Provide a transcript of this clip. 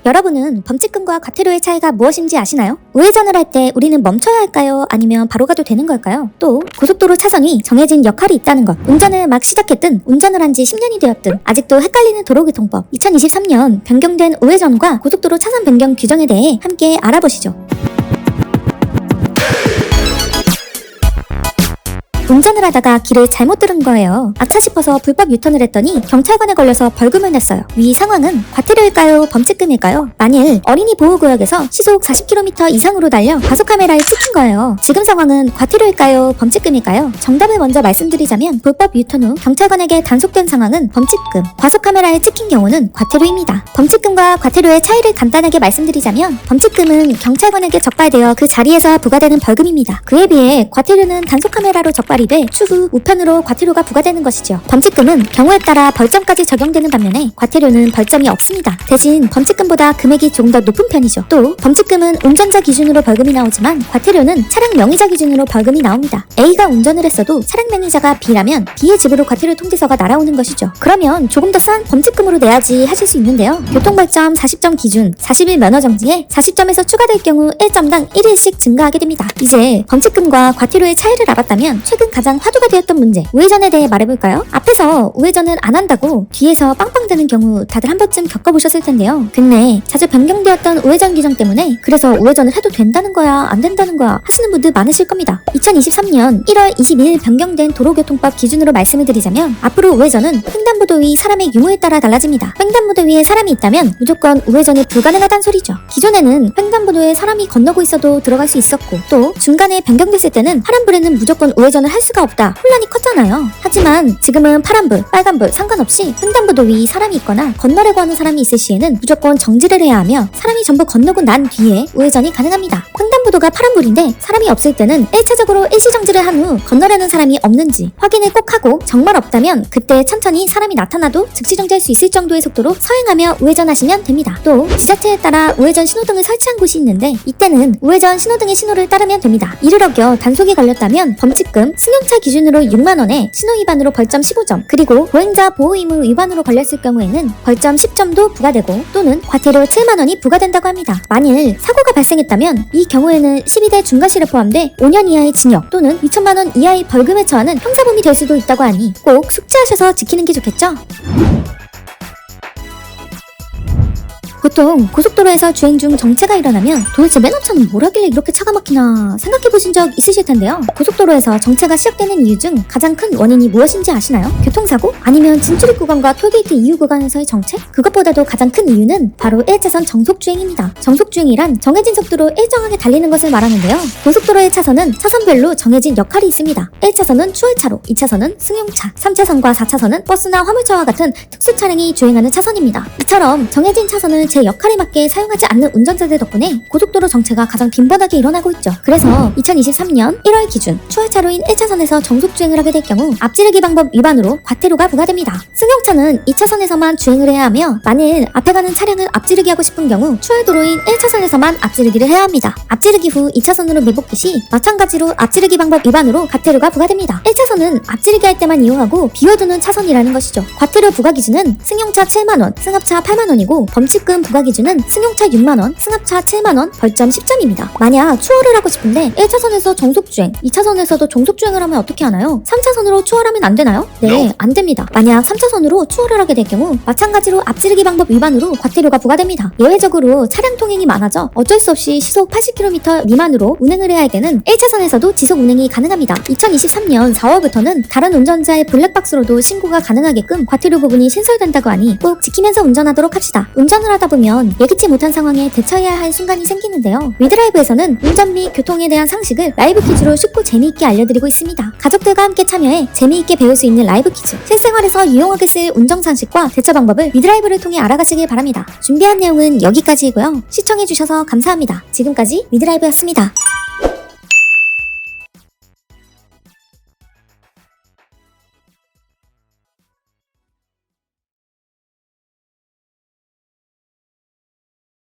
여러분은 범칙금과 과태료의 차이가 무엇인지 아시나요? 우회전을 할 때 우리는 멈춰야 할까요? 아니면 바로 가도 되는 걸까요? 또 고속도로 차선이 정해진 역할이 있다는 것, 운전을 막 시작했든 운전을 한 지 10년이 되었든 아직도 헷갈리는 도로교통법, 2023년 변경된 우회전과 고속도로 차선 변경 규정에 대해 함께 알아보시죠. 운전을 하다가 길을 잘못 들은 거예요. 아차 싶어서 불법 유턴을 했더니 경찰관에 걸려서 벌금을 냈어요. 위 상황은 과태료일까요? 범칙금일까요? 만일 어린이 보호구역에서 시속 40km 이상으로 달려 과속카메라에 찍힌 거예요. 지금 상황은 과태료일까요? 범칙금일까요? 정답을 먼저 말씀드리자면 불법 유턴 후 경찰관에게 단속된 상황은 범칙금, 과속카메라에 찍힌 경우는 과태료입니다. 범칙금과 과태료의 차이를 간단하게 말씀드리자면 범칙금은 경찰관에게 적발되어 그 자리에서 부과되는 벌금입니다. 그에 비해 과태료는 단속카메라로 적발이 돼 추후 우편으로 과태료가 부과되는 것이죠. 범칙금은 경우에 따라 벌점까지 적용되는 반면에 과태료는 벌점이 없습니다. 대신 범칙금보다 금액이 조금 더 높은 편이죠. 또 범칙금은 운전자 기준으로 벌금이 나오지만 과태료는 차량 명의자 기준으로 벌금이 나옵니다. A가 운전을 했어도 차량 명의자가 B라면 B의 집으로 과태료 통지서가 날아오는 것이죠. 그러면 조금 더 싼 범칙금으로 내야지 하실 수 있는데요. 교통벌점 40점 기준 40일 면허정지에 40점에서 추가될 경우 1점당 1일씩 증가하게 됩니다. 이제 범칙금과 과태료의 차이를 알았다면 최근 가장 화두가 되었던 문제, 우회전에 대해 말해볼까요? 앞에서 우회전을 안 한다고 뒤에서 빵빵 드는 경우 다들 한 번쯤 겪어보셨을 텐데요. 근데 자주 변경되었던 우회전 규정 때문에 그래서 우회전을 해도 된다는 거야 안 된다는 거야 하시는 분들 많으실 겁니다. 2023년 1월 22일 변경된 도로교통법 기준으로 말씀을 드리자면 앞으로 우회전은 횡단보도 위 사람의 유무에 따라 달라집니다. 횡단보도 위에 사람이 있다면 무조건 우회전이 불가능하다는 소리죠. 기존에는 횡단보도에 사람이 건너고 있어도 들어갈 수 있었고 또 중간에 변경됐을 때는 파란불에는 무조건 우회전을 할 수가 없다 혼란이 컸잖아요. 하지만 지금은 파란불, 빨간불 상관없이 횡단보도 위 사람이 있거나 건너려고 하는 사람이 있을 시에는 무조건 정지를 해야 하며 사람이 전부 건너고 난 뒤에 우회전이 가능합니다. 횡단보도가 파란불인데 사람이 없을 때는 1차적으로 일시정지를 한 후 건너려는 사람이 없는지 확인을 꼭 하고 정말 없다면 그때 천천히 사람이 나타나도 즉시정지할 수 있을 정도의 속도로 서행하며 우회전하시면 됩니다. 또 지자체에 따라 우회전 신호등을 설치한 곳이 있는데 이때는 우회전 신호등의 신호를 따르면 됩니다. 이를 어겨 단속이 걸렸다면 범칙금, 승용차 기준으로 6만원에 신호위반으로 벌점 15점 그리고 보행자 보호의무 위반으로 걸렸을 경우에는 벌점 10점도 부과되고 또는 과태료 7만원이 부과된다고 합니다. 만일 사고가 발생했다면 이 경우에는 12대 중과실에 포함돼 5년 이하의 징역 또는 2천만원 이하의 벌금에 처하는 형사범이 될 수도 있다고 하니 꼭 숙지하셔서 지키는 게 좋겠죠? 보통 고속도로에서 주행 중 정체가 일어나면 도대체 맨 앞차는 뭘 하길래 이렇게 차가 막히나 생각해보신 적 있으실 텐데요. 고속도로에서 정체가 시작되는 이유 중 가장 큰 원인이 무엇인지 아시나요? 교통사고? 아니면 진출입 구간과 톨게이트 이후 구간에서의 정체? 그것보다도 가장 큰 이유는 바로 1차선 정속주행입니다. 정속주행이란 정해진 속도로 일정하게 달리는 것을 말하는데요. 고속도로의 차선은 차선별로 정해진 역할이 있습니다. 1차선은 추월차로, 2차선은 승용차, 3차선과 4차선은 버스나 화물차와 같은 특수 차량이 주행하는 차선입니다. 이처럼 정해진 차선을 제 역할에 맞게 사용하지 않는 운전자들 덕분에 고속도로 정체가 가장 빈번하게 일어나고 있죠. 그래서 2023년 1월 기준 추월차로인 1차선에서 정속주행을 하게 될 경우 앞지르기 방법 위반으로 과태료가 부과됩니다. 승용차는 2차선에서만 주행을 해야 하며 만일 앞에 가는 차량을 앞지르기 하고 싶은 경우 추월도로인 1차선에서만 앞지르기를 해야 합니다. 앞지르기 후 2차선으로 매복기 시 마찬가지로 앞지르기 방법 위반으로 과태료가 부과됩니다. 1차선은 앞지르기 할 때만 이용하고 비워두는 차선이라는 것이죠. 과태료 부과 기준은 승용차 7만원, 승합차 8만원이고 범칙금 부과 기준은 승용차 6만원, 승합차 7만원, 벌점 10점입니다. 만약 추월을 하고 싶은데 1차선에서 정속주행, 2차선에서도 정속주행을 하면 어떻게 하나요? 3차선으로 추월하면 안 되나요? 네, 안 됩니다. 만약 3차선으로 추월을 하게 될 경우 마찬가지로 앞지르기 방법 위반으로 과태료가 부과됩니다. 예외적으로 차량 통행이 많아져 어쩔 수 없이 시속 80km 미만으로 운행을 해야 할 때는 1차선에서도 지속 운행이 가능합니다. 2023년 4월부터는 다른 운전자의 블랙박스로도 신고가 가능하게끔 과태료 부분이 신설된다고 하니 꼭 지키면서 운전하도록 합시다. 운전을 하다 보면 예기치 못한 상황에 대처해야 할 순간이 생기는데요. 위드라이브에서는 운전 및 교통에 대한 상식을 라이브 퀴즈로 쉽고 재미있게 알려드리고 있습니다. 가족들과 함께 참여해 재미있게 배울 수 있는 라이브 퀴즈, 실생활에서 유용하게 쓸 운전 상식과 대처 방법을 위드라이브를 통해 알아가시길 바랍니다. 준비한 내용은 여기까지이고요. 시청해주셔서 감사합니다. 지금까지 위드라이브였습니다.